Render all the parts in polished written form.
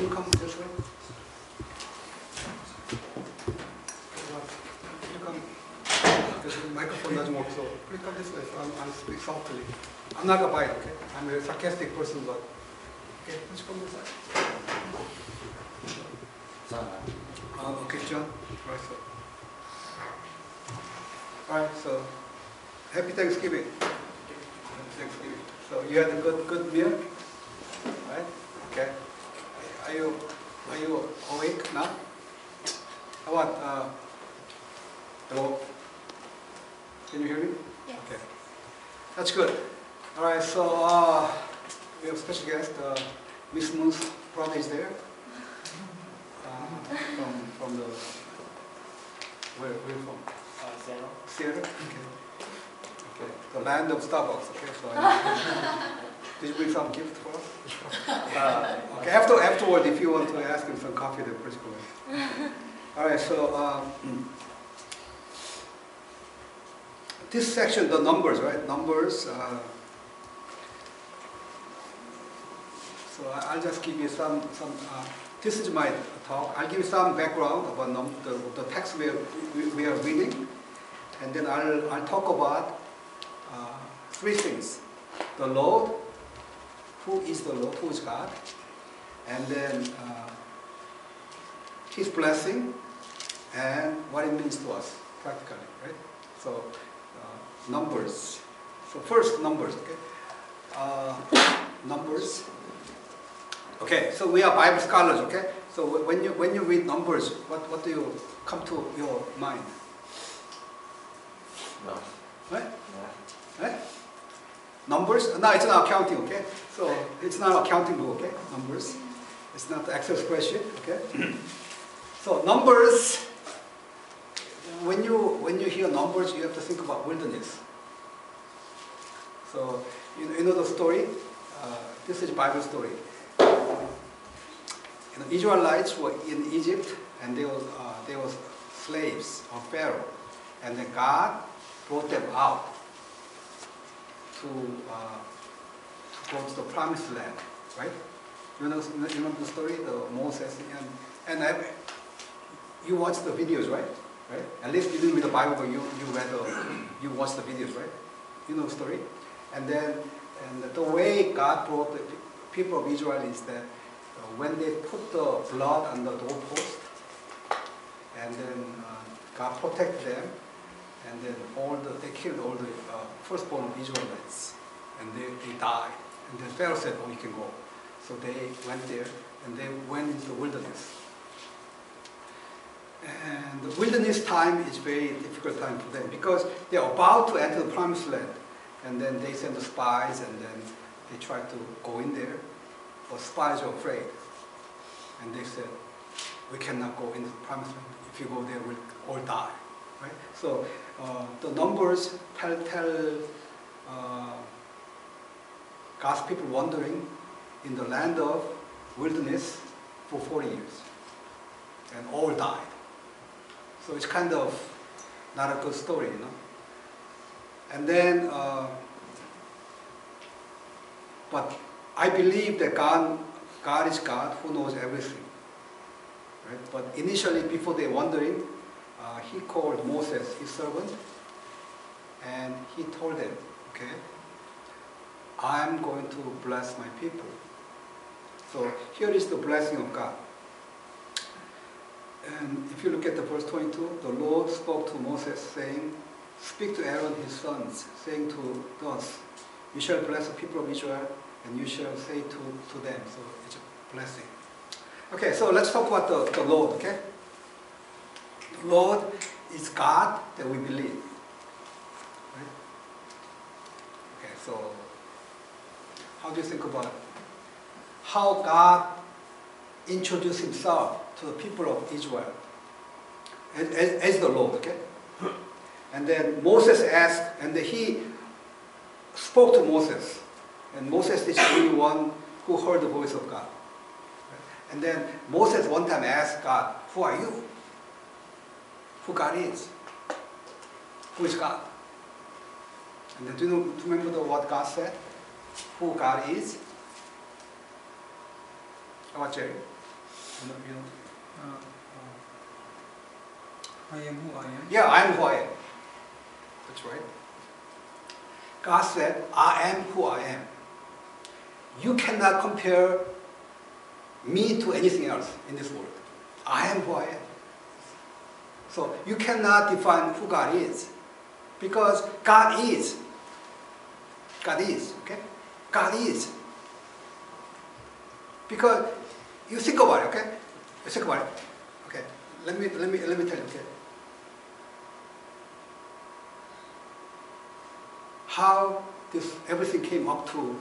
can you come this way? Can you come? Because the microphone doesn't work, so please come this way. So I'll speak softly. I'm not a bite, okay? I'm a sarcastic person, but okay, let's come this side. Okay, John. All right, so happy Thanksgiving. Happy Thanksgiving. So you had a good meal, right? Okay. Are you awake now? How about hello? Can you hear me? Yes. Okay. That's good. All right. So we have a special guest. Miss Moon's brother is there. From the where are you from? Seattle. Seattle. Okay. Okay. The land of Starbucks. Okay. So did you bring some gift for us? Okay. Afterward, if you want to ask him some coffee, then please go ahead. All right. So this section, the numbers, right? Numbers. So I'll just give you some. This is my talk. I'll give you some background about the text we are reading, and then I'll talk about three things: the Lord, who is the Lord, who is God, and then His blessing, and what it means to us practically, right? So numbers. So first, numbers. Okay, numbers. Okay, so we are Bible scholars, okay? So when you read numbers, what do you come to your mind? No. Right? No. Right? Numbers? No, it's not accounting, okay? So it's not accounting book, okay? Numbers. It's not the Excel spreadsheet, okay? So numbers, when you hear numbers, you have to think about wilderness. So you know the story? This is a Bible story. The Israelites were in Egypt, and they were slaves of Pharaoh, and then God brought them out to go to the promised land, right? You remember the story, the Moses and you watched the videos, right? Right? At least you didn't read the Bible, but you watched the videos, right? You know the story, and the way God brought the people of Israel is that when they put the blood on the doorpost, and then God protected them, and then they killed all the firstborn of Israelites, and they died. And then Pharaoh said, "Oh, you can go." So they went there, and they went into the wilderness. And the wilderness time is very difficult time for them because they're about to enter the promised land, and then they send the spies, and then they try to go in there. But spies are afraid, and they said, "We cannot go into the promised land. If you go there, we'll all die." Right? So the numbers tell God's people wandering in the land of wilderness for 40 years, and all died. So it's kind of not a good story, you know. And then, but I believe that God is God who knows everything. Right? But initially, before they wandering, He called Moses, his servant, and He told them, okay, I'm going to bless my people. So here is the blessing of God. And if you look at the verse 22, the Lord spoke to Moses saying, "Speak to Aaron his sons, saying to us, you shall bless the people of Israel, and you shall say to them." So it's a blessing. Okay, so let's talk about the Lord, okay? The Lord is God that we believe. Right? Okay, so how do you think about it? How God introduced Himself to the people of Israel as the Lord, okay? And then Moses asked, and then He spoke to Moses. And Moses is the only one who heard the voice of God. And then Moses one time asked God, "Who are you?" Who God is. Who is God? And then do you remember what God said? Who God is? How about Jerry? You know? I am who I am. Yeah, I am who I am. That's right. God said, I am who I am. You cannot compare me to anything else in this world. I am who I am. So you cannot define who God is. Because God is. God is, okay? God is. Because you think about it, okay? You think about it. Okay. Let me tell you, okay? How this everything came up to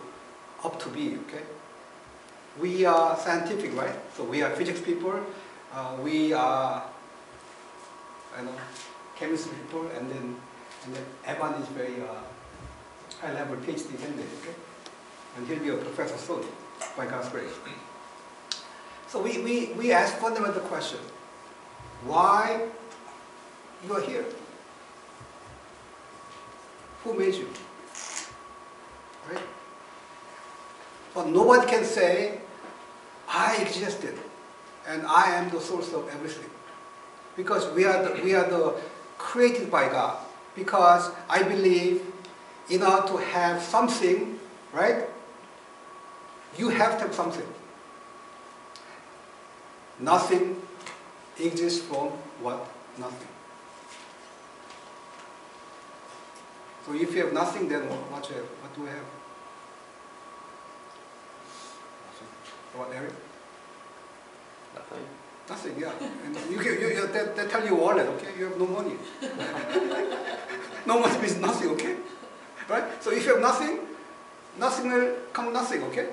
be, okay? We are scientific, right? So we are physics people, we are chemistry people, and then Evan is very high-level PhD candidate, okay? And he'll be a professor soon, by God's grace. So we ask fundamental question: why you are here? Who made you? Right? But nobody can say, I existed and I am the source of everything. Because we are the created by God. Because I believe in order to have something, right? You have to have something. Nothing exists from what? Nothing. So if you have nothing, then what do you have? What do we have? What, Eric? Nothing. Nothing, yeah. And they tell you wallet, okay? You have no money. No money means nothing, okay? Right? So if you have nothing, nothing will come nothing, okay?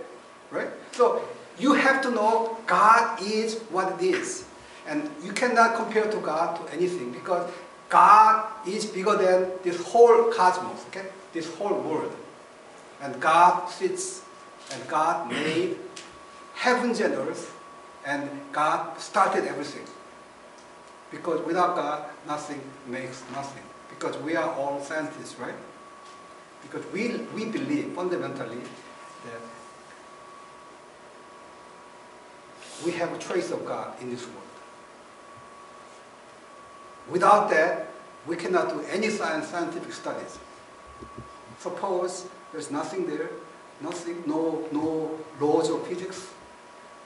Right? So you have to know God is what it is. And you cannot compare to God to anything because God is bigger than this whole cosmos, okay? This whole world. And God sits and God made heavens and earth, and God started everything. Because without God, nothing makes nothing. Because we are all scientists, right? Because we believe fundamentally that we have a trace of God in this world. Without that, we cannot do any scientific studies. Suppose there's nothing there, nothing, no laws of physics,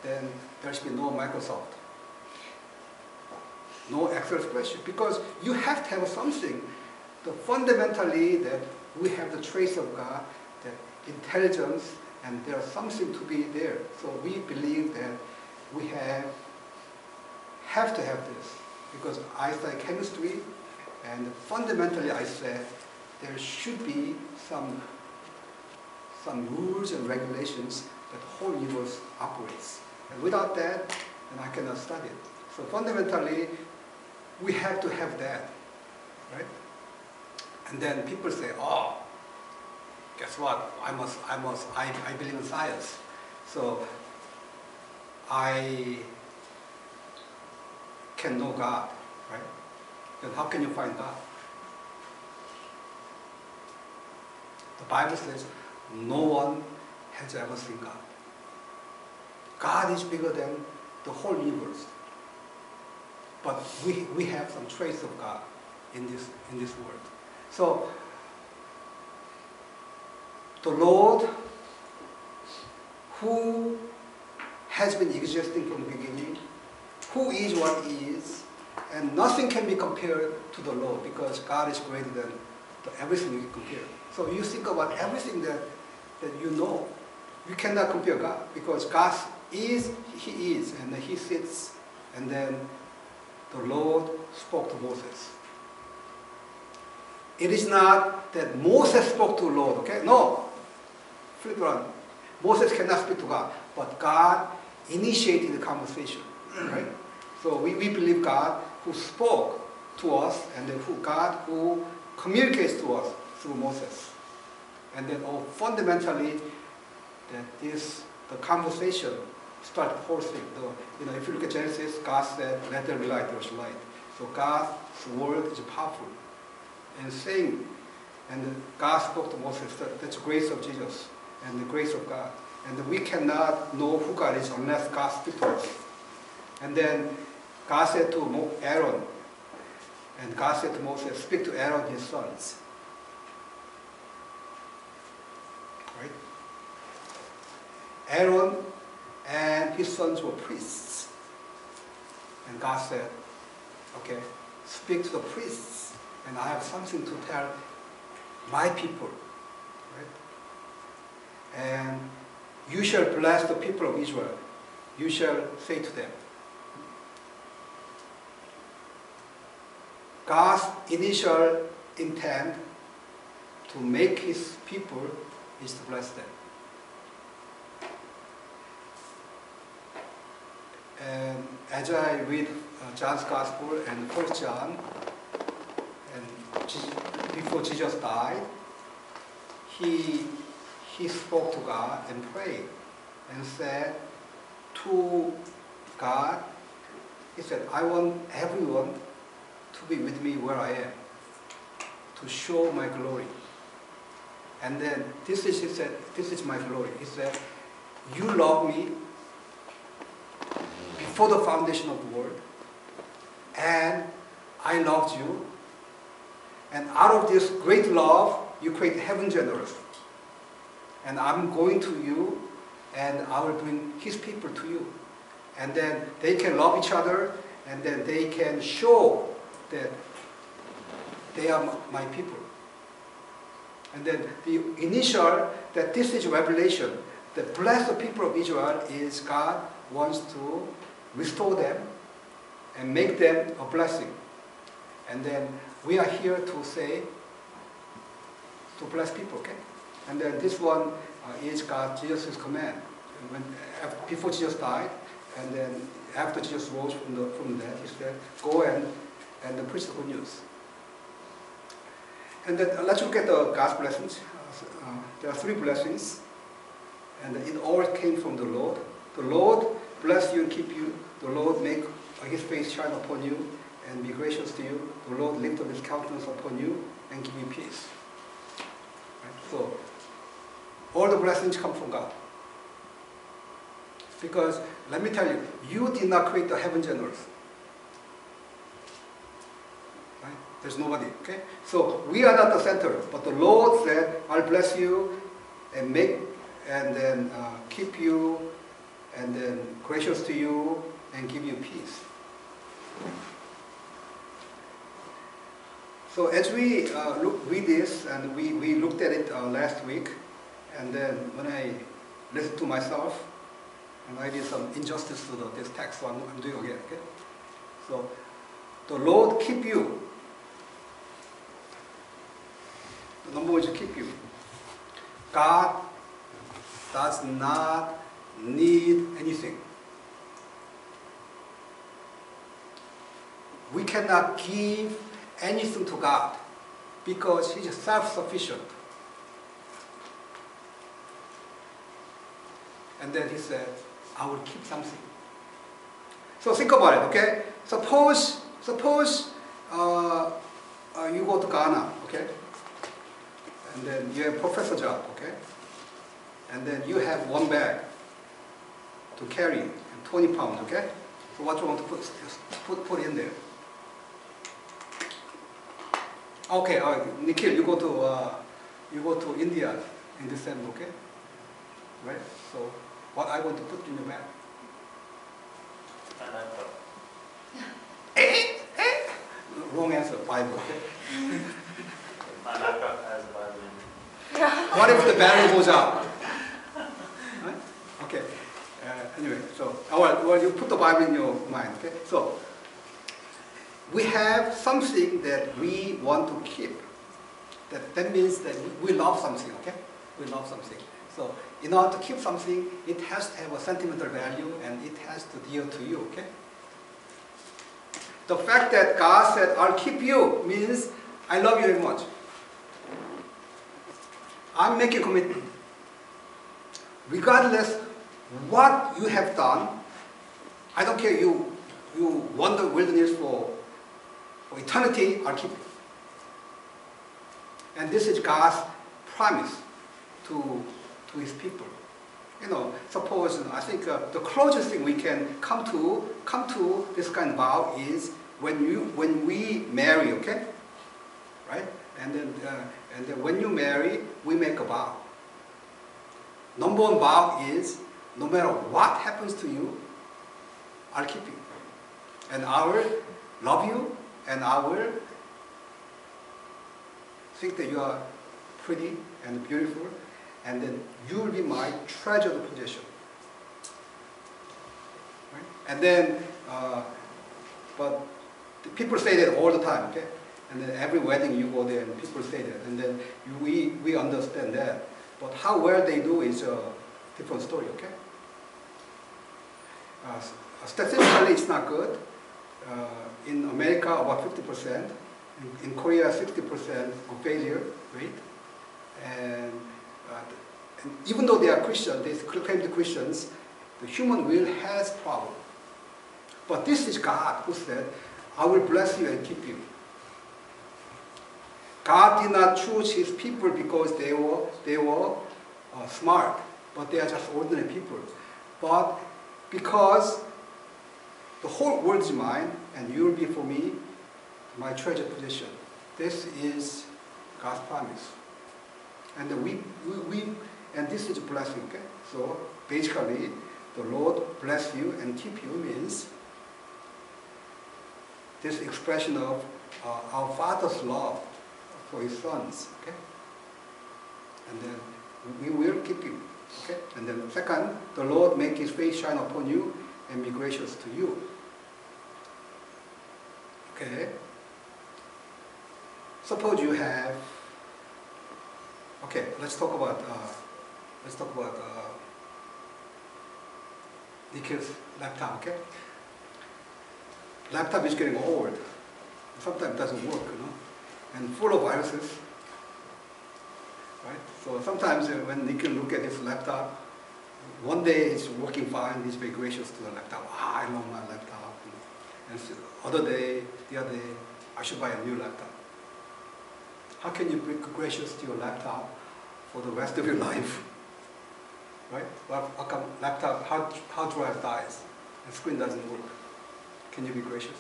then there should be no Microsoft, no Excel spreadsheet, because you have to have something. Fundamentally, that we have the trace of God, that intelligence, and there's something to be there. So we believe that we have to have this, because I study chemistry, and fundamentally I said there should be some rules and regulations that the whole universe operates. And without that, then I cannot study it. So fundamentally, we have to have that, right? And then people say, oh, guess what? I believe in science. So I can know God, right? Then how can you find God? The Bible says, no one has ever seen God. God is bigger than the whole universe. But we have some trace of God in this world. So the Lord, who has been existing from the beginning, who is what He is, and nothing can be compared to the Lord because God is greater than everything you can compare. So you think about everything that you know. You cannot compare God because God is, He is, and He sits, and then the Lord spoke to Moses. It is not that Moses spoke to the Lord, okay? No. Flip around. Moses cannot speak to God, but God initiated the conversation, right? So we believe God who spoke to us, and then God who communicates to us through Moses. And then fundamentally, the conversation started the whole thing. If you look at Genesis, God said, let there be light, there was light. So God's word is powerful. And saying, and God spoke to Moses, that's the grace of Jesus and the grace of God. And we cannot know who God is unless God speaks to us. And then God said to Aaron, and God said to Moses, speak to Aaron, his sons. Right? Aaron and his sons were priests. And God said, okay, speak to the priests, and I have something to tell my people. Right? And you shall bless the people of Israel. You shall say to them. God's initial intent to make his people is to bless them. And as I read John's Gospel and 1 John, and before Jesus died, he spoke to God and prayed and said to God, he said, I want everyone to be with me where I am, to show my glory. And then he said, this is my glory. He said, you love me before the foundation of the world, and I loved you. And out of this great love, you create heavens and earth. And I'm going to you, and I will bring his people to you. And then they can love each other, and then they can show that they are my people. And then the initial, that this is revelation, the blessed people of Israel is God wants to restore them and make them a blessing. And then we are here to say, to bless people, okay? And then this one is God, Jesus' command. Before Jesus died, and then after Jesus rose from the dead, he said, go and preach the good news. And then let's look at the God's blessings. There are 3 blessings, and it all came from the Lord. The Lord bless you and keep you. The Lord make his face shine upon you and be gracious to you. The Lord lift up his countenance upon you and give you peace. Right? So, all the blessings come from God. Because, let me tell you, you did not create the heavens and earth. Right? There's nobody, okay? So, we are not the center, but the Lord said, I'll bless you and then keep you, and then gracious to you and give you peace. So as we read this, and we looked at it last week, and then when I listened to myself, and I did some injustice to this text, so I'm doing again, okay? So, the Lord keep you. The number one is keep you. God does not need anything. We cannot give anything to God because He's self-sufficient. And then He said, I will keep something. So think about it, okay? Suppose you go to Ghana, okay? And then you have a professor job, okay? And then you have 1 bag to carry, and 20 pounds, okay? So what you want to put in there? Okay, Nikhil, you go to India in December, okay? Right? So what I want to put in your bag? Wrong answer, Bible, okay? My laptop has a Bible. What if the battery goes out? Right? Okay. Anyway, so well, you put the Bible in your mind. Okay. So we have something that we want to keep. That means that we love something. Okay. We love something. So in order to keep something, it has to have a sentimental value and it has to dear to you. Okay. The fact that God said, "I'll keep you," means I love you very much. I'm making a commitment. Regardless what you have done, I don't care, you wander wilderness for eternity, I'll keep you. And this is God's promise to His people. suppose I think the closest thing we can come to this kind of vow is when we marry, okay, right? And then when you marry, we make a vow. Number one vow is no matter what happens to you, I'll keep you, and I will love you, and I will think that you are pretty and beautiful, and then you will be my treasured possession. Right? And then, but the people say that all the time, okay? And then every wedding you go there and people say that, and then we understand that. But how well they do is a different story, okay? Statistically, it's not good. In America, about 50%. In Korea, 60% of failure rate. And even though they are Christian, they claim to Christians, the human will has problem. But this is God who said, I will bless you and keep you. God did not choose his people because they were smart, but they are just ordinary people. But because the whole world is mine, and you will be for me my treasured possession. This is God's promise. And and this is a blessing, okay? So basically, the Lord bless you and keep you means this expression of our Father's love for his sons, okay? And then we will keep you, okay? And then second, the Lord make his face shine upon you and be gracious to you. Okay? Suppose you have, okay, let's talk about Nikhil's laptop, okay? Laptop is getting old. Sometimes it doesn't work, and full of viruses, right? So sometimes when Nikhil look at his laptop, one day it's working fine, he's very gracious to the laptop. I love my laptop. And the other day, I should buy a new laptop. How can you be gracious to your laptop for the rest of your life? Right? How come laptop, hard drive dies and screen doesn't work? Can you be gracious?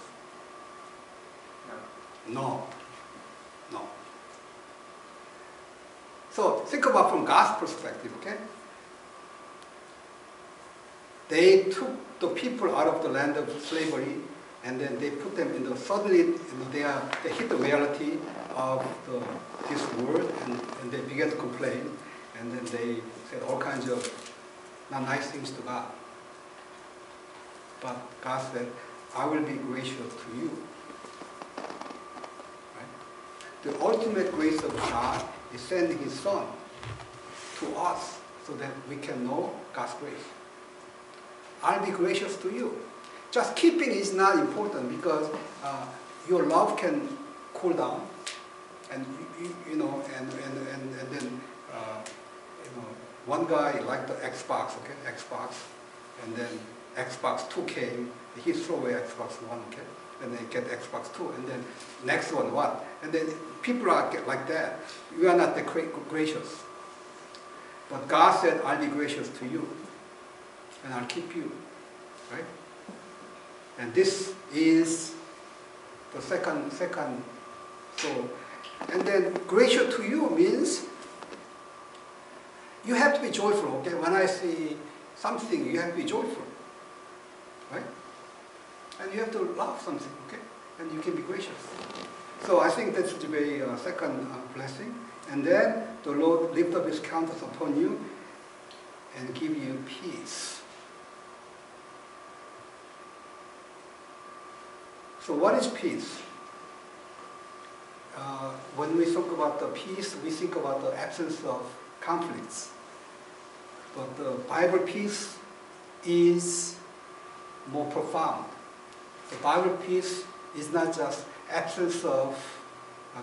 No. No. So think about from God's perspective, okay? They took the people out of the land of slavery, and then they put them in the, suddenly they hit the reality of this world, and they began to complain, and then they said all kinds of not nice things to God. But God said, I will be gracious to you. Right? The ultimate grace of God is sending his Son to us so that we can know God's grace. I'll be gracious to you. Just keeping is not important because your love can cool down, and then one guy liked the Xbox, okay, Xbox, and then Xbox 2 came. He threw away Xbox 1, okay, and they get Xbox 2, and then next one what? And then people are like that. You are not that gracious. But God said, I'll be gracious to you, and I'll keep you, right? And this is the second. So, and then gracious to you means you have to be joyful. Okay, when I say something, you have to be joyful, right? And you have to love something. Okay, and you can be gracious. So I think that's the very second blessing. And then the Lord lift up his countenance upon you and give you peace. So what is peace? When we talk about the peace, we think about the absence of conflicts. But the Bible peace is more profound. The Bible peace is not just absence of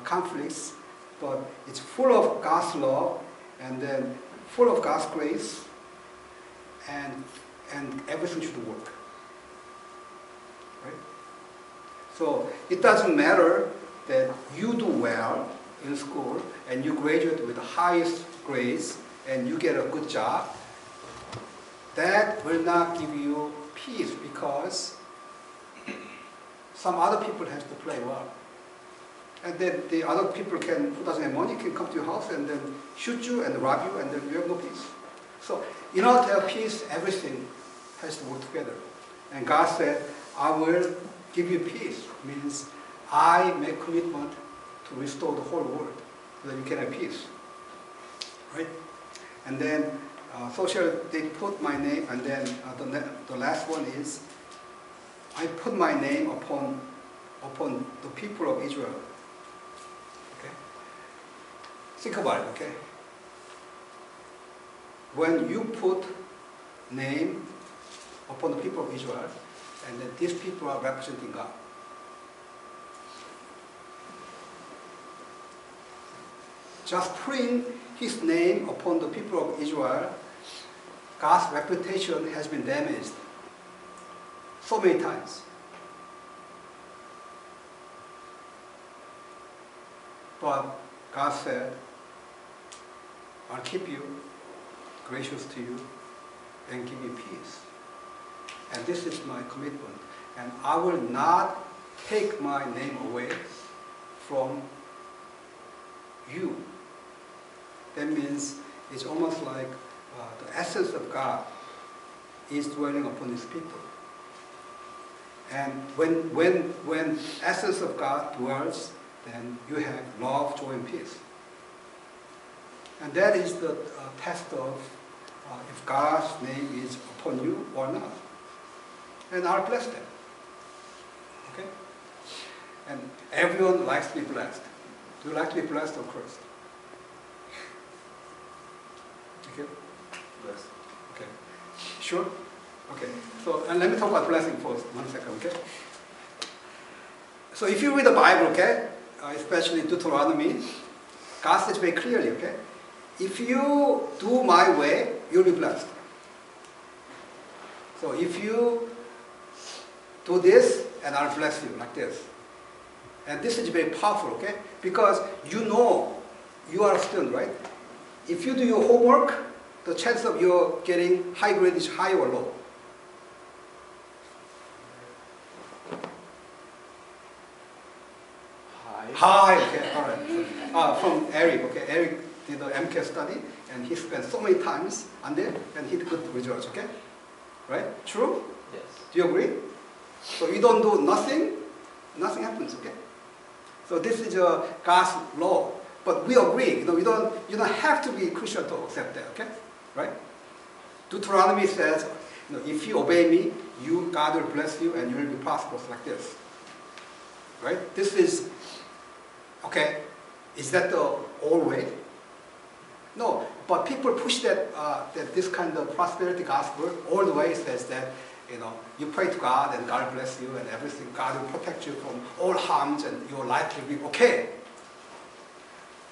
conflicts, but it's full of God's love, and then full of God's grace, and everything should work. Right? So it doesn't matter that you do well in school and you graduate with the highest grades and you get a good job. that will not give you peace because some other people have to play well. And then the other people who doesn't have money can come to your house and then shoot you and rob you and then you have no peace. So in order to have peace, everything has to work together. And God said, I will give you peace. Means I make commitment to restore the whole world so that you can have peace. Right? And then they put my name, and then the last one is, I put my name upon the people of Israel. Okay? Think about it, okay? When you put name upon the people of Israel, and then these people are representing God. Just putting His name upon the people of Israel, God's reputation has been damaged so many times. But God said, I'll keep you, gracious to you, and give you peace. And this is my commitment. And I will not take my name away from you. That means it's almost like the essence of God is dwelling upon His people. And when essence of God dwells, then you have love, joy, and peace. And that is the test of if God's name is upon you or not. And I'll bless them. Okay? And everyone likes to be blessed. Do you like to be blessed or cursed? Okay? Blessed. Okay. Sure? Okay. So, and let me talk about blessing first. 1 second, okay? So if you read the Bible, okay, especially Deuteronomy, God says very clearly, okay, if you do my way, you'll be blessed. So if you do this, and I'll bless you like this. And this is very powerful, okay? Because you know you are a student, right? If you do your homework, the chance of you getting high grade is high or low? High, okay, all right. From Eric, okay, Eric did the MCAT study, and he spent so many times on there, and he did good results, okay? Right? True? Yes. Do you agree? So you don't do nothing, nothing happens, okay? So this is God's law. But we agree, you don't have to be Christian to accept that, okay? Right? Deuteronomy says, if you obey me, God will bless you and you will be prosperous like this. Right? This is, okay, is that the old way? No, but people push that this kind of prosperity gospel all the way. Says that, you pray to God and God will bless you and everything. God will protect you from all harms and your life will be okay.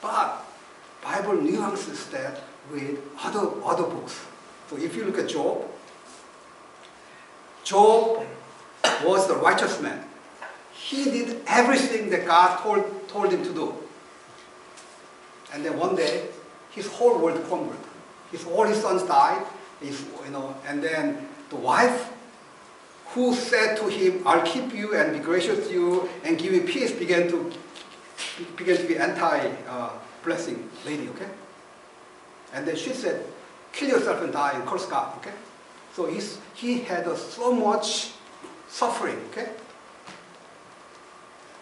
But Bible nuances that with other books. So if you look at Job, Job was the righteous man. He did everything that God told him to do. And then one day, his whole world crumbled. All his sons died. And then the wife, who said to him, "I'll keep you and be gracious to you and give you peace," began to be anti-blessing lady. Okay. And then she said, "Kill yourself and die and curse God." Okay. So he had so much suffering. Okay.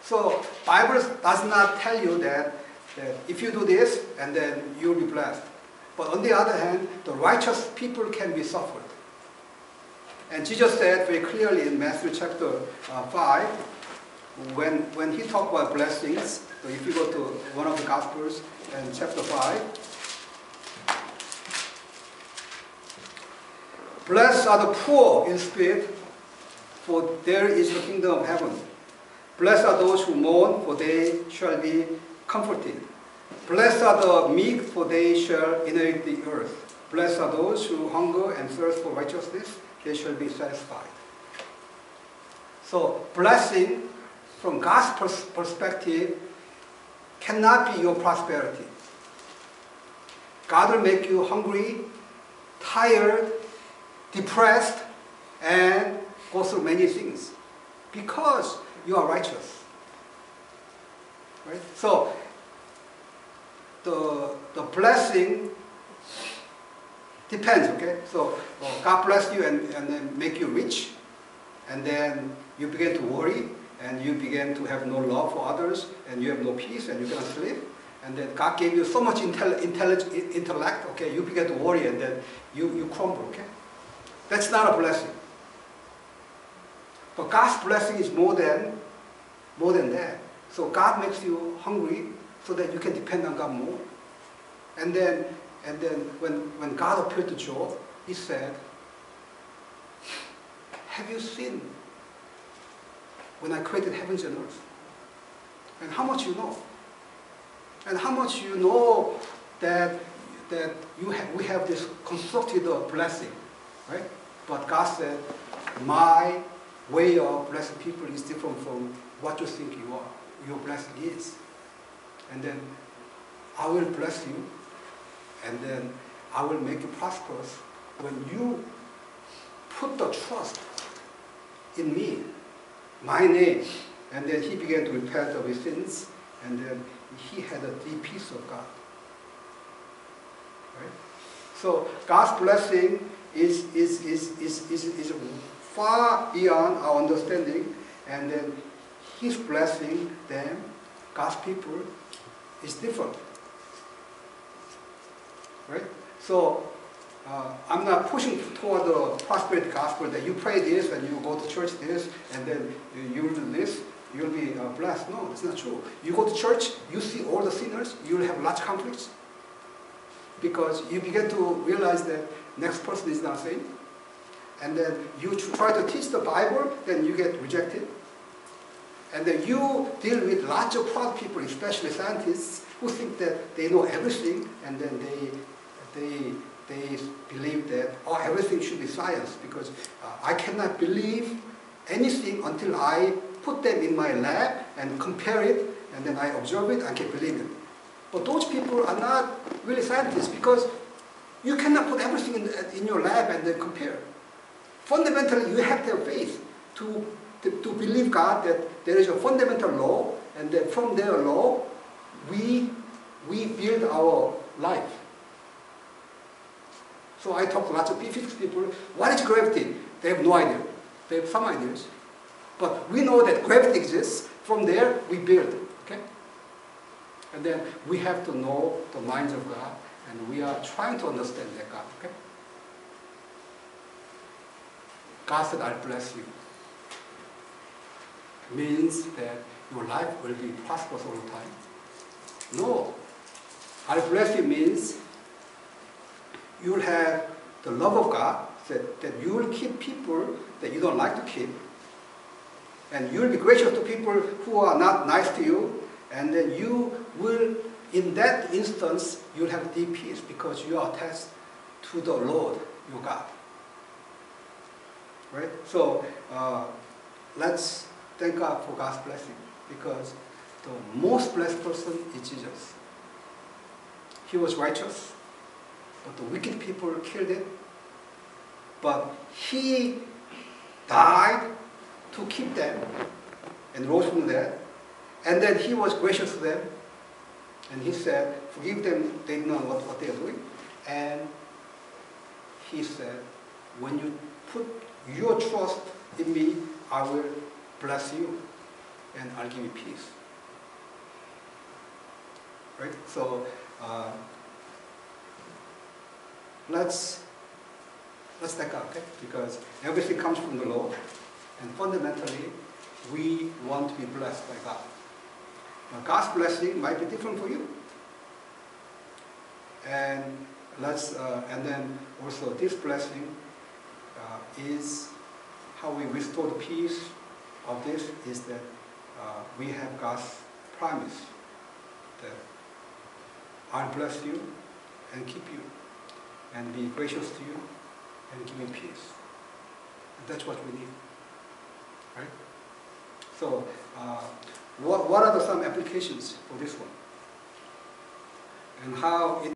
So Bible does not tell you that if you do this and then you'll be blessed. But on the other hand, the righteous people can be suffered. And Jesus said very clearly in Matthew chapter 5, when he talked about blessings, so if you go to one of the Gospels in chapter 5, "Blessed are the poor in spirit, for there is the kingdom of heaven. Blessed are those who mourn, for they shall be comforted. Blessed are the meek, for they shall inherit the earth. Blessed are those who hunger and thirst for righteousness, they shall be satisfied." So blessing from God's perspective cannot be your prosperity. God will make you hungry, tired, depressed and go through many things because you are righteous. Right? So the blessing depends, okay? So God bless you and then make you rich, and then you begin to worry, and you begin to have no love for others, and you have no peace, and you cannot sleep. And then God gave you so much intellect, okay? You begin to worry, and then you crumble, okay? That's not a blessing. But God's blessing is more than that. So God makes you hungry so that you can depend on God more. And then when God appeared to Job, he said, have you seen when I created heavens and earth? And how much you know? And how much you know that we have this constructed blessing, right? But God said, my way of blessing people is different from what you think you are. Your blessing is. And then I will bless you, and then I will make you prosperous when you put the trust in me, my name. And then he began to repent of his sins, and then he had a deep peace of God. Right? So God's blessing is far beyond our understanding, and then his blessing, them, God's people, is different. Right? So I'm not pushing toward the prosperity gospel that you pray this and you go to church this and then you will do this, you'll be blessed. No, that's not true. You go to church, you see all the sinners, you'll have lots of conflicts because you begin to realize that next person is not saved. And then you try to teach the Bible, then you get rejected. And then you deal with lots of proud people, especially scientists, who think that they know everything, and then they believe that, oh, everything should be science, because I cannot believe anything until I put them in my lab and compare it, and then I observe it, I can believe it. But those people are not really scientists, because you cannot put everything in your lab and then compare. Fundamentally, you have to have faith to believe God that there is a fundamental law, and that from their law, we build our life. So I talk to lots of physics people. What is gravity? They have no idea. They have some ideas. But we know that gravity exists. From there, we build. Okay? And then we have to know the minds of God, and we are trying to understand that God. Okay? God said, I'll bless you. Means that your life will be prosperous all the time. No. I'll bless you means you'll have the love of God, that you will keep people that you don't like to keep. And you'll be gracious to people who are not nice to you. And then you will, in that instance, you'll have deep peace because you are attached to the Lord, your God. Right? So let's thank God for God's blessing, because the most blessed person is Jesus. He was righteous, but the wicked people killed him. But he died to keep them and rose from the dead. And then he was gracious to them. And he said, forgive them, they don't know what they are doing. And he said, when you put your trust in me, I will bless you and I'll give you peace. Right? So let's thank God, okay? Because everything comes from the Lord, and fundamentally we want to be blessed by God. Now, God's blessing might be different for you, and and then also this blessing is how we restore the peace of this is that we have God's promise that I'll bless you and keep you and be gracious to you and give you peace. And that's what we need, right? So what are some applications for this one? And how it